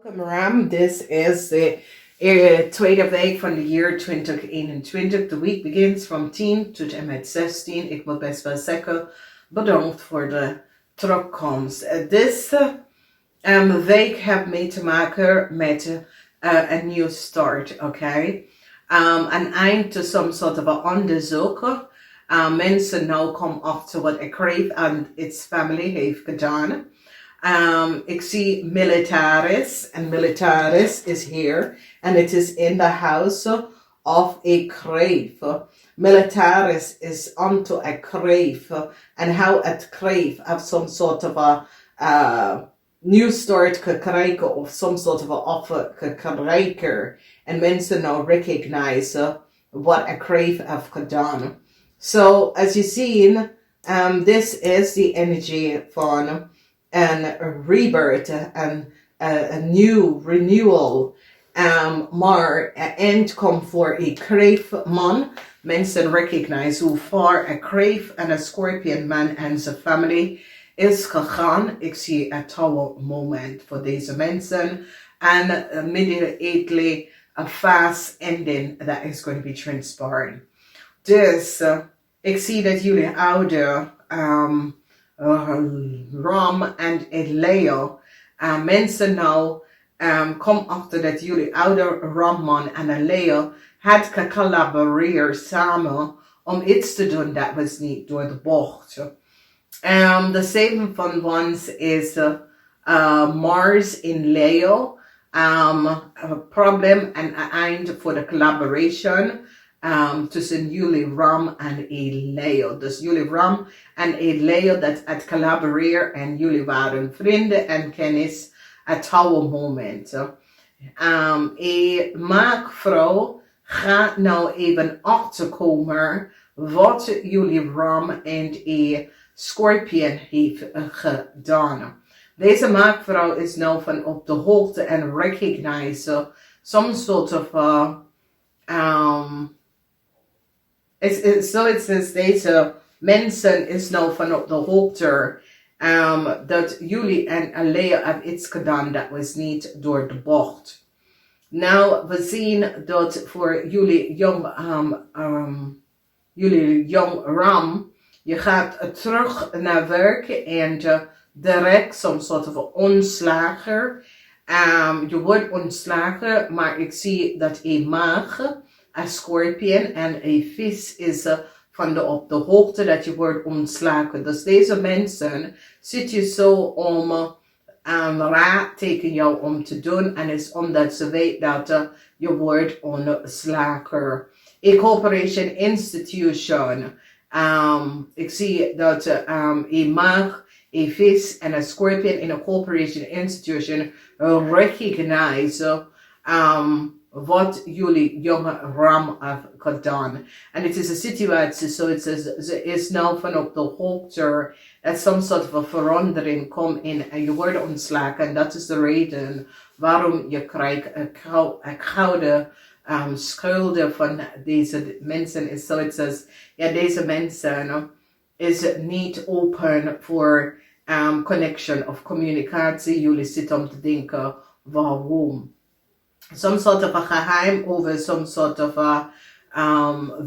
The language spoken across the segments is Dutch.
Welcome Ram, this is de tweede week van de jaar 2021. De week begint van 10 tot en met 16. Ik wil best wel zeggen, bedankt voor de terugkomst. Deze week heeft mee te maken met een nieuw start, oké? Een eind to some sort of a onderzoek. Mensen nou komen achter wat ik kreeg en its family heeft gedaan. Ik zie militaris, and militaris is here, and it is in the house of a grave. Militaris is unto a grave, and how at grave have some sort of a new start gekregen, of some sort of a offer gekregen, and mensen now recognize what a grave have gedaan. So, as you see, this is the energy van and a rebirth and a new renewal. Maar eind komt voor a crave man. Mensen recognize hoe far a crave and a scorpion man and zijn family is gegaan. Ik zie een tower moment voor deze mensen. En immediately a fast ending that is going to be transpiring. Dus ik zie dat jullie ouder Ram en Leo. Mensen nou kom achter dat jullie oude Ramman en Leo had gecollaboreerd samen om iets te doen dat was niet door de bocht. De Seven van Wands is Mars in Leo. Problem en eind voor de collaboration. Tussen jullie Ram en Leo. Dus jullie Ram en Leo dat het collaboreren en jullie waren vrienden en kennis. Het tower moment. Een maakvrouw gaat nou even achterkomen wat jullie Ram en Scorpion heeft gedaan. Deze maakvrouw is nou van op de hoogte en recognize some sort of it says deze mensen is nou van op de hoogte dat jullie en Leo hebben iets gedaan dat was niet door de bocht. Nou, we zien dat voor jullie jong Ram, je gaat terug naar werk en direct some sort of ontslager. Je wordt ontslagen, maar ik zie dat een maag, een scorpion en een vis is van op de hoogte dat je wordt ontslagen. Dus deze mensen zit je zo om raad tegen jou om te doen. En is omdat ze weet dat je wordt ontslagen. A corporation institution. Ik zie dat een maag, een vis en een scorpion in een corporation institution recognize wat jullie jonge Ram hebben gedaan. En het is een situatie, so it says, ze is nou van op de hoogte dat some sort of a verandering komt in en je wordt ontslagen. En dat is de reden waarom je krijgt een gouden schulden van deze mensen. Is so it says, ja, deze mensen is niet open voor connection of communicatie. Jullie zitten om te denken, waarom? Some sort of a geheim over some sort of a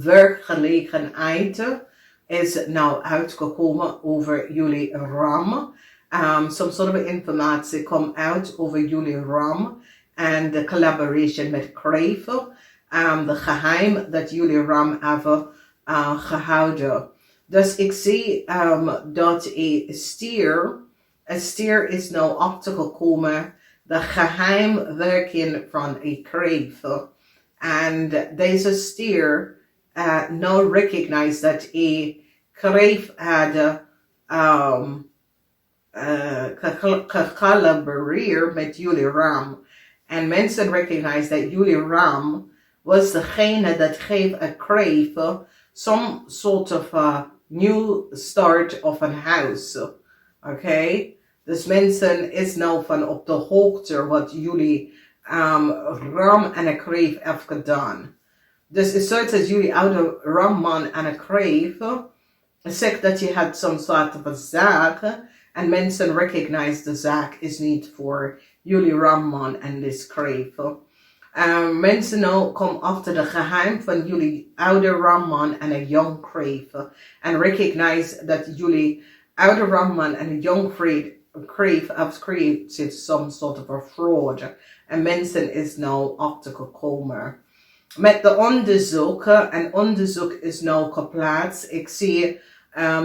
werkgelegenheid is nou uitgekomen over jullie Ram. Some sort of informatie komt uit over jullie Ram en de collaboration met Crave. De geheim dat jullie Ram hebben gehouden. Dus ik zie dat een stier is nou achtergekomen. De geheimwerking van een Crave. En deze stier now recognize dat een Crave had gecollaboreerd met jullie Ram. En mensen recognize dat jullie Ram was degene dat geeft een Crave some sort of a new start of a house. Okay? Dus mensen is nou van op de hoogte wat jullie Ram en een Crave hebben gedaan. Dus het soort als jullie oude Ramman en een Crave zegt dat je had some sort of a zaak en mensen recognize de zaak is niet voor jullie ramman en dus kreven. Mensen nou komen achter de geheim van jullie oude ramman en een jong kreven. En recognize dat jullie oude ramman en een jong crave have created some sort of a fraud. En mensen is nou achtergekomen. Met de onderzoeken, en onderzoek is nou geplaatst. Ik zie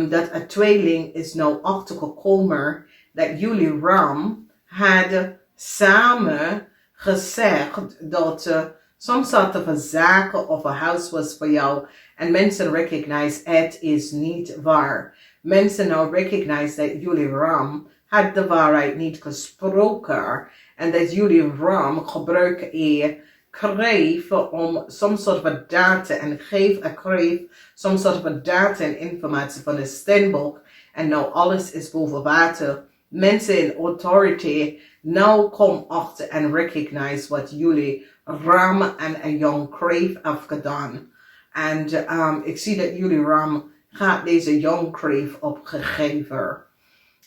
dat een tweeling is nou achtergekomen dat jullie ram hadden samen gezegd dat some sort of a zaken of a house was voor jou. En mensen recognize het is niet waar. Mensen nou recognize dat jullie ram had de waarheid niet gesproken. En dat jullie ram gebruiken kreeg om some sort of a data en kreeg some sort of a data en informatie van de steenbok. En nou alles is boven water. Mensen in authority nou kom achter en recognize wat jullie ram en een jong kreeg heeft gedaan. En ik zie dat jullie ram gaat deze jong kreeg opgegeven.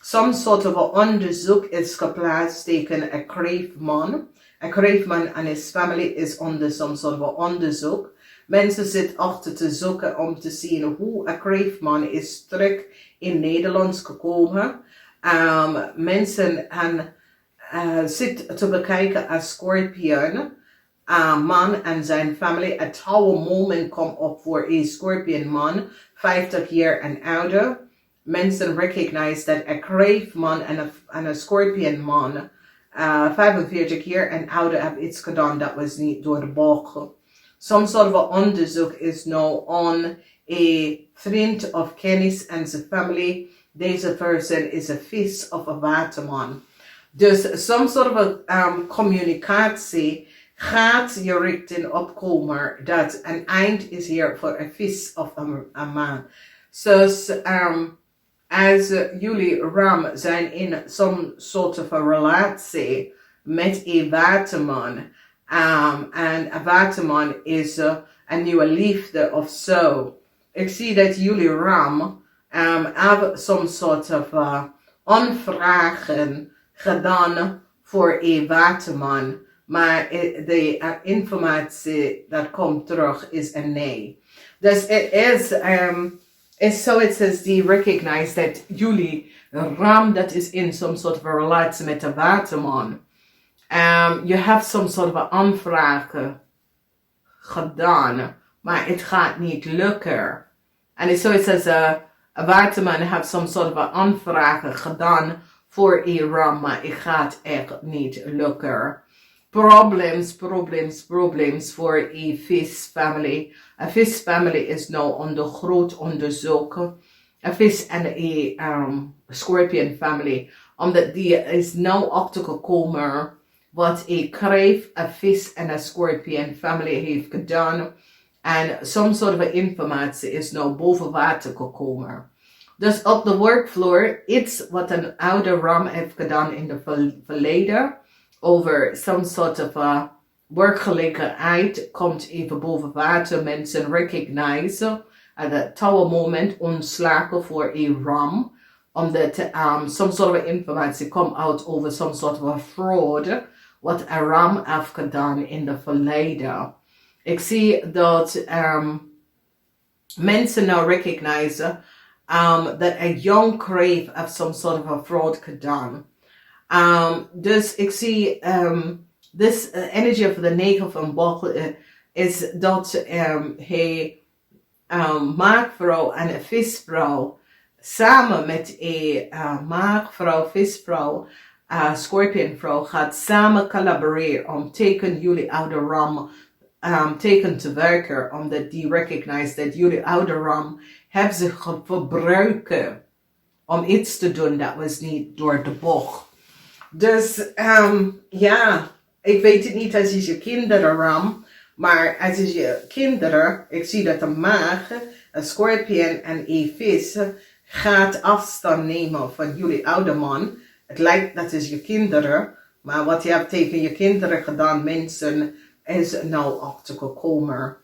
Some sort of a onderzoek is geplaatst tegen een kreefman. Een kreefman en his family is onder some sort of a onderzoek. Mensen zitten achter te zoeken om te zien hoe een kreefman is terug in Nederland gekomen. Mensen zitten te bekijken als Scorpion. Man en zijn family. Het oude moment komt op voor een Scorpion man. 50 jaar en ouder. Mensen recognize dat een kreefman en een Scorpion man 45 jaar en ouder hebben iets gedaan dat was niet door de bogen. Some sort of onderzoek is nou on a vriend of kennis en zijn family. Deze person is een vis of een waterman. Dus some sort of communicatie gaat je richting opkomen dat een eind is hier voor een vis of een man. Dus als jullie ram zijn in some sort of a relatie met een waterman. En een waterman is een nieuwe liefde of zo. Ik zie dat jullie ram hebben some sort of onvragen gedaan voor een waterman. Maar de informatie dat komt terug is een nee. Dus het is so it says they recognize that jullie ram that is in some sort of a relatie met de waterman. You have some sort of a aanvraag gedaan, maar het gaat niet lukken. And so it says a waterman have some sort of a aanvraag gedaan voor een ram, maar het gaat echt niet lukken. Problems voor een vis family. Een vis family is nou onder groot onderzoek. Een vis en een scorpion family. Omdat die is nou achtergekomen wat een kreef, een vis en een scorpion family heeft gedaan. En some sort of informatie is nou boven water gekomen. Dus op de workfloor, iets wat een oude ram heeft gedaan in de verleden. Over some sort of a werkelijkheid komt even boven water. Mensen recognize at dat touwe moment ontslagen voor een ram. Omdat some sort of informatie komt out over some sort of a fraud. Wat een ram heeft gedaan in de verleden. Ik zie dat mensen nou recognize dat een young crave heeft some sort of a fraud gedaan. Dus ik zie this energy of the negen van Bokkel is dat hij maagvrouw en een visvrouw samen met een maagvrouw, visvrouw, scorpionvrouw gaat samen collaboreren om tegen jullie oude ram tegen te werken, omdat die recognize dat jullie oude ram hebben zich verbruiken om iets te doen dat was niet door de bocht. Dus ja, ik weet het niet als is je kinderen ram, maar als is je kinderen, ik zie dat een maag, een scorpion en een vis gaat afstand nemen van jullie oude man. Het lijkt dat is je kinderen, maar wat je hebt tegen je kinderen gedaan, mensen, is nou achtergekomen.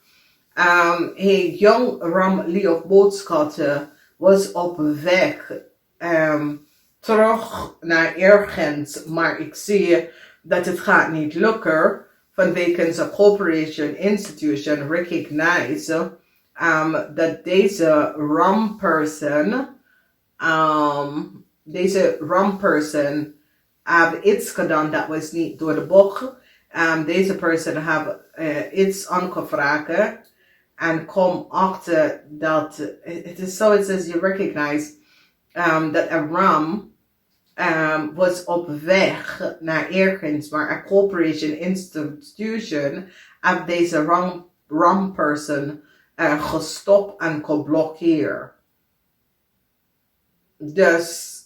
Een jong ram Leo boodschatten was op weg terug naar ergens, maar ik zie dat het gaat niet lukken vanwege een corporation institution recognize dat deze wrong person have iets gedaan dat was niet door de bocht. Deze person have iets aangevraagd en kom achter dat it is so it says you recognize that a ram was op weg naar ergens, maar een corporation institution heeft deze wrong person gestopt en geblokkeerd. Dus,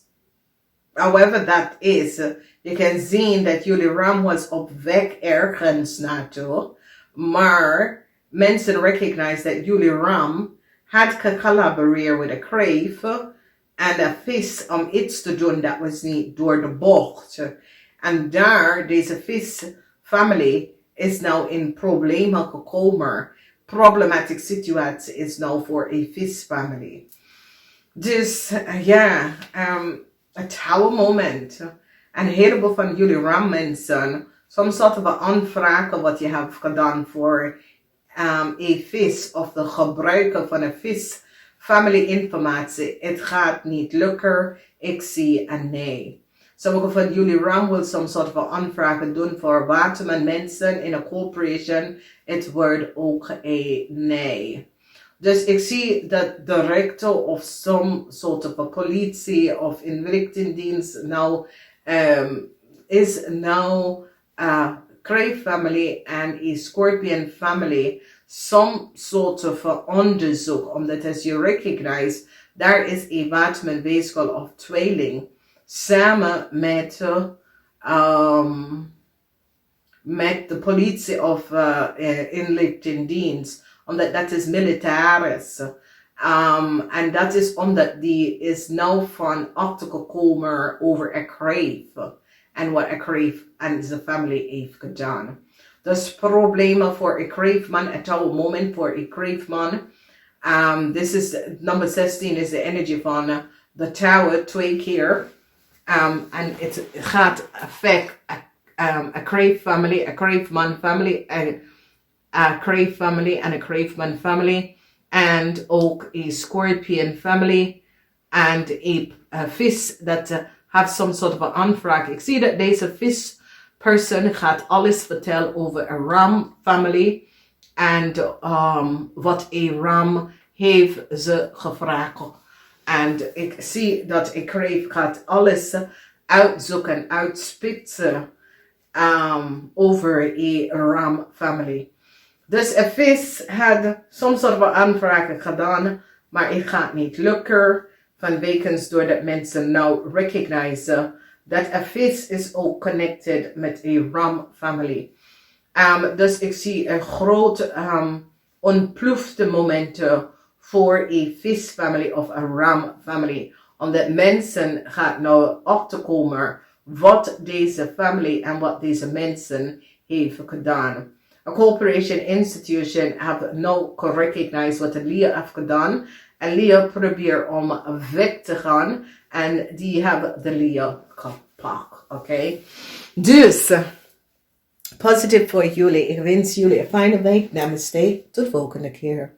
however that is, je kan zien dat jullie ram was op weg ergens naartoe, maar mensen recognize dat jullie ram had gecollaboreerd met een crave en een vis om iets te doen dat was niet door de bocht. En daar, deze visfamilie is nou in problemen gekomen. Problematic situatie is nou voor een visfamilie. Dus ja, het oude moment. En een heleboel van jullie rammensen, soms zaten we aanvragen wat je hebt gedaan voor een vis of de gebruiker van een vis. Family informatie, het gaat niet lukken, ik zie een nee. Sommige van jullie ram wil soms soort van aanvragen doen voor watermensen in een corporation, het wordt ook een nee. Dus ik zie dat de rector of some soort van politie of inlichtingendienst nou is nou Crave family en een Scorpion family some soort van onderzoek, omdat als je recognize, daar is een watermanweeskal of tweeling, samen met de politie of inlichtingendienst, omdat dat is militaris. En dat is omdat die is nou van achtergekomen over een crave. En wat een crave en zijn familie heeft gedaan. Dus problemen voor een crave man, het oude moment voor een crave man. This is, number 16 is de energie van de tower, 2 keer. En het gaat affect a crave family, a crave man family, a crave family en a crave man family. En ook een Scorpion family. En een vis dat heeft some soort van aanvraag. Ik zie dat deze vis person gaat alles vertellen over een ram family. En wat een ram heeft ze gevraagd. En ik zie dat een crave gaat alles uitzoeken, uitspitsen over een ram family. Dus een vis had soms soort van aanvragen gedaan, maar het gaat niet lukken. Vanwege doordat mensen nou recognizen dat een vis is ook connected met een ram family. Dus ik zie een groot ontplofte momenten voor een vis family of een ram family. Omdat mensen gaan nou achterkomen wat deze family en wat deze mensen heeft gedaan. A corporation institution have nou gerecognized wat de Leo heeft gedaan. En Leo probeert om weg te gaan. En die hebben de Leo gepakt. Oké? Dus, positief voor jullie. Ik wens jullie een fijne week. Namaste. Tot de volgende keer.